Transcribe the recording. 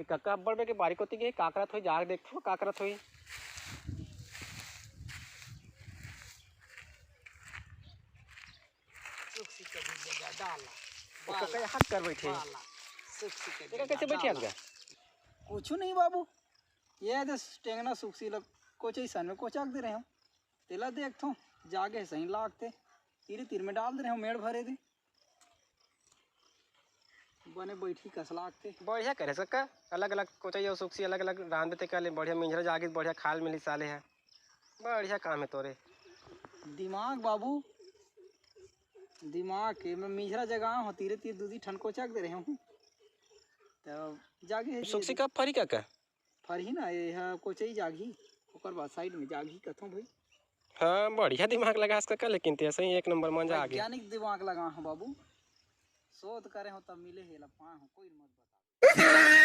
एक कक्का अब्बड़ में के बारी कोती के काकरत होई जाग देखो काकरत होई सुक्सी के भी जगह डाला कक्का हाथ कर बैठे सुक्सी के देखा कैसे बैठे आज कुछ नहीं बाबू ये तो टेंगना सुक्सी लग कोचे सन में कोचाक दे रहे हो तेला देख थो जागे सही लागते तीर तीर में डाल दे रहे हो मेड़ भरे दे बने बैठी कस लागते बढ़िया करे सक्का अलग अलग कोचाई और सुक्सी अलग अलग रान देते काले बढ़िया मिंजरा जागे बढ़िया खाल मिली साले है बढ़िया काम है तोरे दिमाग बाबू दिमाग के मैं मिंजरा जगह हो तीरे तीर दूधी ठन कोचाक दे रहे हूँ तो जागे सुक्सी कब फरी का फरही ना ये कोचई जागी ओकर बाद साइड में जागी कथों भाई हाँ बढ़िया दिमाग लगा सक्का लेकिन ते सही एक नंबर मंजा आ गया वैज्ञानिक दिमाग लगा हो बाबू शोध करे हो तब मिले हे लफा हो कोई मत बता